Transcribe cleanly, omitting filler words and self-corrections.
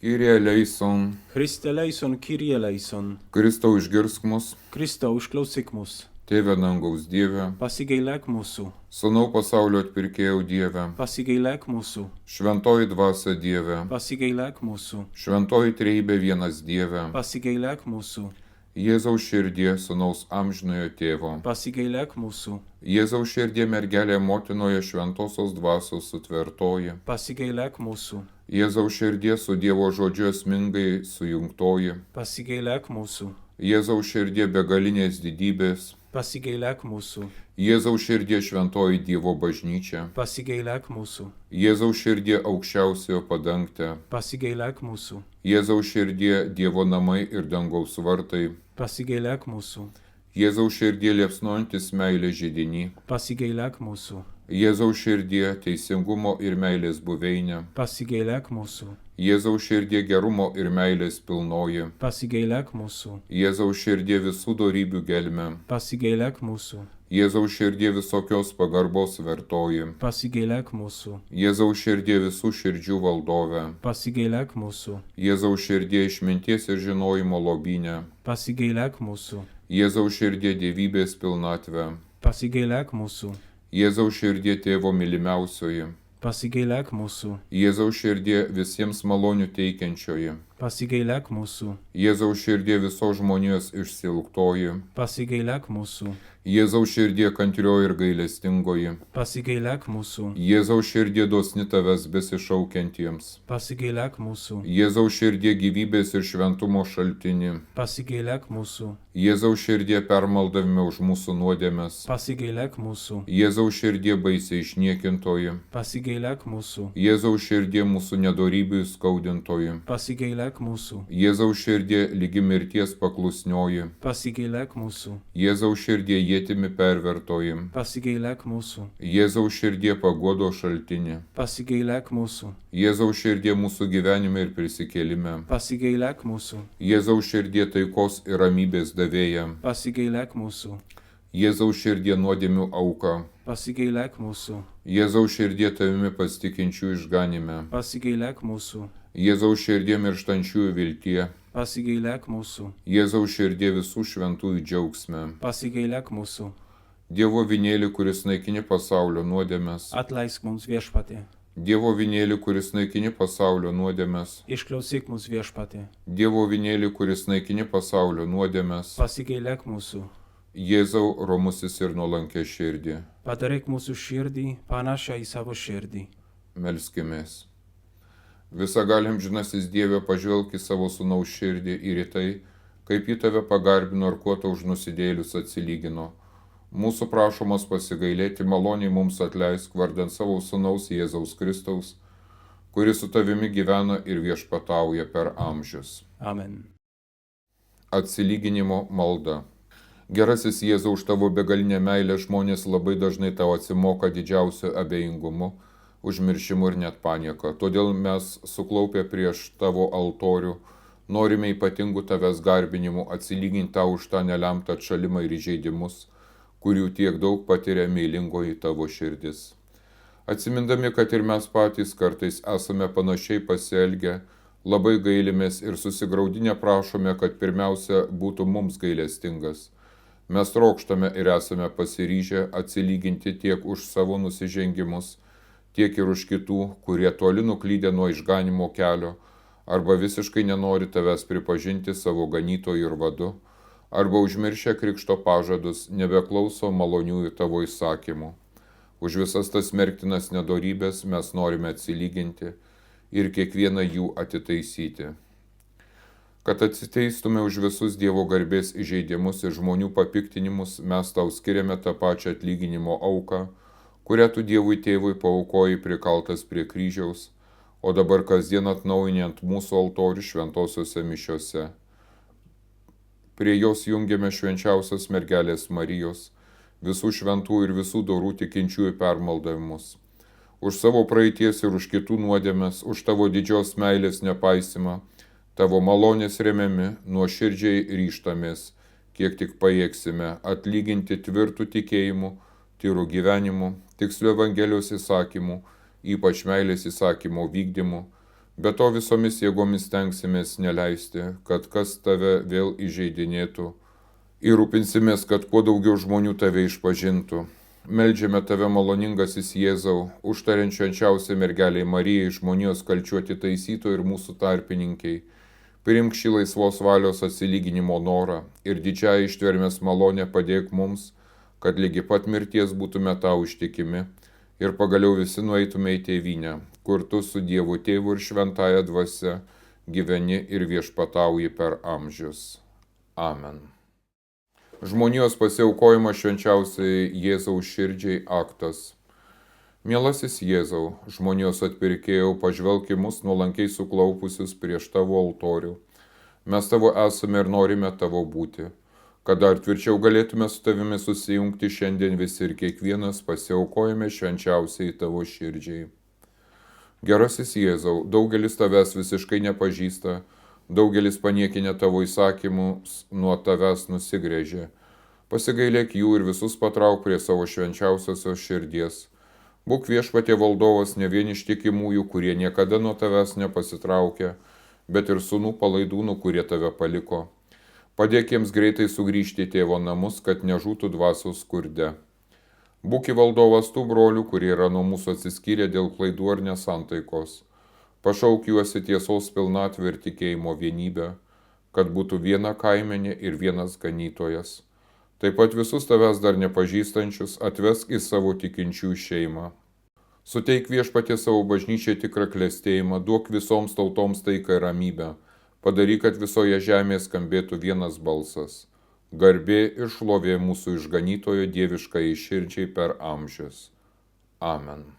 Kyrie eleison, Christe eleison, Kyrie eleison. Kristau išgirsk mus, Kristau, išklausyk mus. Tėve dangaus Dieve, Pasigailėk mūsų. Sūnau pasaulio atpirkėjau Dieve, Pasigailėk mūsų. Šventoji dvasia Dieve, Pasigailėk mūsų. Šventoji trejybė vienas Dieve, Pasigailėk mūsų. Jėzaus širdie Sūnaus amžinojo tėvo, Pasigailėk mūsų. Jėzaus širdie mergelė motinoje šventosios dvasios sutvertoji, Pasigailėk mūsų. Jėzaus širdie su Dievo žodžiu esmingai sujungtoji, Pasigailėk mūsų. Jėzaus širdie begalinės didybės, Pasigailėk mūsų. Jėzaus širdie šventoji Dievo bažnyčia, Pasigailėk mūsų. Jėzaus širdie aukščiausiojo padangtė, Pasigailėk mūsų. Jėzaus širdie Dievo namai ir dangaus vartai, Pasigailėk mūsų. Jėzaus širdie liepsnojantis meilės židinį, Pasigailėk mūsų. Jėzaus širdie teisingumo ir meilės buveinė, Pasigailėk mūsų. Jėzaus širdie gerumo ir meilės pilnoji, Pasigailėk mūsų. Jėzaus širdie visų dorybių gelmė, Pasigailėk mūsų. Jėzaus širdie visokios pagarbos vertoji, Pasigailėk mūsų. Jėzaus širdie visų širdžių valdove, Pasigailėk mūsų. Jėzaus širdie išminties ir žinojimo lobynė, Pasigailėk mūsų. Jėzaus širdie dievybės pilnatvė, Pasigailėk mūsų. Jėzaus širdie tėvo mylimiausioji, Pasigailėk mūsų. Jėzaus širdie visiems malonių teikiančioji, Pasigailėk mūsų. Jėzaus širdie visos žmonijos išsilgtoji, Pasigailėk mūsų. Jėzaus širdie kantrioji ir gailestingoji, Pasigailėk mūsų. Jėzaus širdie dosni tavęs besišaukiantiems, Pasigailėk mūsų. Jėzaus širdie gyvybės ir šventumo šaltinį, Pasigailėk mūsų. Jėzaus širdie permaldavime už mūsų nuodėmes, Pasigailėk mūsų. Jėzaus širdie baisiai išniekintoji, Pasigailėk mūsų. Jėzaus širdie mūsų nedorybių skaudintoji, Pasigailėk mūsų. Jėzaus širdie lygi mirties paklusnioji, Pasigailėk mūsų. Jėzaus širdie ietimi pervertoji, Pasigailėk mūsų. Jėzaus širdie paguodo šaltinį, Pasigailėk mūsų. Jėzaus širdie mūsų gyvenime ir prisikėlime, Pasigailėk mūsų. Jėzaus širdie taikos ir ramybės davėja, Pasigailėk mūsų. Jėzaus širdie nuodėmių auka, Pasigailėk mūsų. Jėzaus širdie tavimi pasitikinčių išganime, Pasigailėk mūsų. Jėzaus širdie mirštančiųjų viltie, Pasigailėk mūsų. Jėzaus širdie visų šventųjų džiaugsme, Pasigailėk mūsų. Dievo vinėlį, kuris naikini pasaulio nuodėmes, Atleisk mums viešpatie. Dievo vinėlį, kuris naikini pasaulio nuodėmes, Išklausyk mus viešpatie. Dievo vinėlį, kuris naikini pasaulio nuodėmes, Pasigailėk mūsų. Jėzau romusis ir nuolankė širdį. Padaryk mūsų širdį panašią į savo širdį. Melskimės. Visagalim žinasis Dieve, pažvelk į savo sūnaus širdį ir į tai, kaip jį tave pagarbino ir kuo tau už nusidėlius atsilygino. Mūsų prašomas pasigailėti maloniai mums atleisk vardant savo sūnaus Jėzaus Kristaus, kuris su tavimi gyvena ir viešpatauja per amžius. Amen. Atsilyginimo malda. Gerasis Jėzau, už tavo begalinę meilę žmonės labai dažnai tau atsimoka didžiausiu abejingumu, užmiršimu ir net panieka. Todėl mes, suklaupę prieš tavo altorių, norime ypatingų tavęs garbinimų atsilyginti tau už tą nelemtą atšalimą ir įžeidimus, kurių tiek daug patiria meilingoji tavo širdis. Atsimindami, kad ir mes patys kartais esame panašiai pasielgę, labai gailimės ir susigraudinę prašome, kad pirmiausia būtų mums gailestingas. Mes trokštame ir esame pasiryžę atsilyginti tiek už savo nusižengimus, tiek ir už kitų, kurie toli nuklydę nuo išganimo kelio, arba visiškai nenori tavęs pripažinti savo ganytojų ir vadu, arba užmiršę krikšto pažadus, nebeklauso maloniųjų tavo įsakymų. Už visas tas smerktinas nedorybės mes norime atsilyginti ir kiekvieną jų atitaisyti. Kad atsiteistume už visus Dievo garbės įžeidimus ir žmonių papiktinimus, mes tau skiriame tą pačią atlyginimo auką, kurią tu Dievui tėvui paaukoji prikaltas prie kryžiaus, o dabar kasdien atnaujinant mūsų altorių šventosiuose mišiuose. Prie jos jungiame švenčiausios mergelės Marijos, visų šventų ir visų dorų tikinčiųjų permaldavimus. Už savo praeities ir už kitų nuodėmes, už tavo didžios meilės nepaisimą, tavo malonės remiami, nuoširdžiai ryžtamės, kiek tik pajėgsime, atlyginti tvirtų tikėjimų, tyrų gyvenimų, tikslių Evangelijos įsakymų, ypač meilės įsakymo vykdymų, Be to visomis jėgomis stengsimės neleisti, kad kas tave vėl įžeidinėtų, ir rūpinsimės, kad kuo daugiau žmonių tave išpažintų. Meldžiame tave, maloningasis Jėzau, užtariant švenčiausiai mergeliai Marijai, žmonijos kalčių atitaisytų ir mūsų tarpininkiai. Priimk šį laisvos valios atsilyginimo norą ir didžiąją ištvermės malonę padėk mums, kad lygi pat mirties būtume tau ištikimi ir pagaliau visi nueitume į tėvynę, kur tu su Dievu Tėvu ir šventąja dvasia gyveni ir viešpatauji per amžius. Amen. Žmonijos pasiaukojimas švenčiausiai Jėzaus širdžiai aktas. Mielasis Jėzau, žmonijos atpirkėjau, pažvelk į mus nuolankiai suklaupusius prieš tavo altorių. Mes tavo esame ir norime tavo būti. Kad dar tvirčiau galėtume su tavimi susijungti, šiandien visi ir kiekvienas pasiaukojame švenčiausiai tavo širdžiai. Gerasis Jėzau, daugelis tavęs visiškai nepažįsta, daugelis paniekinę tavo įsakymus nuo tavęs nusigręžė. Pasigailėk jų ir visus patrauk prie savo švenčiausiosios širdies. Būk viešpatie valdovas ne vien ištikimųjų, kurie niekada nuo tavęs nepasitraukia, bet ir sūnų palaidūnų, kurie tave paliko. Padėk jiems greitai sugrįžti į tėvo namus, kad nežūtų dvasios skurde. Būk valdovas tų brolių, kurie yra nuo mūsų atsiskyrę dėl klaidų ar nesantaikos. Pašauk juos į tiesos pilnatvę ir tikėjimo vienybę, kad būtų viena kaimenė ir vienas ganytojas. Taip pat visus tavęs dar nepažįstančius atvesk į savo tikinčių šeimą. Suteik viešpatie savo bažnyčiai tikrą klestėjimą, duok visoms tautoms taiką ir ramybę. Padaryk, kad visoje žemėje skambėtų vienas balsas. Garbė ir šlovė mūsų išganytojo dieviškai širdžiai per amžius. Amen.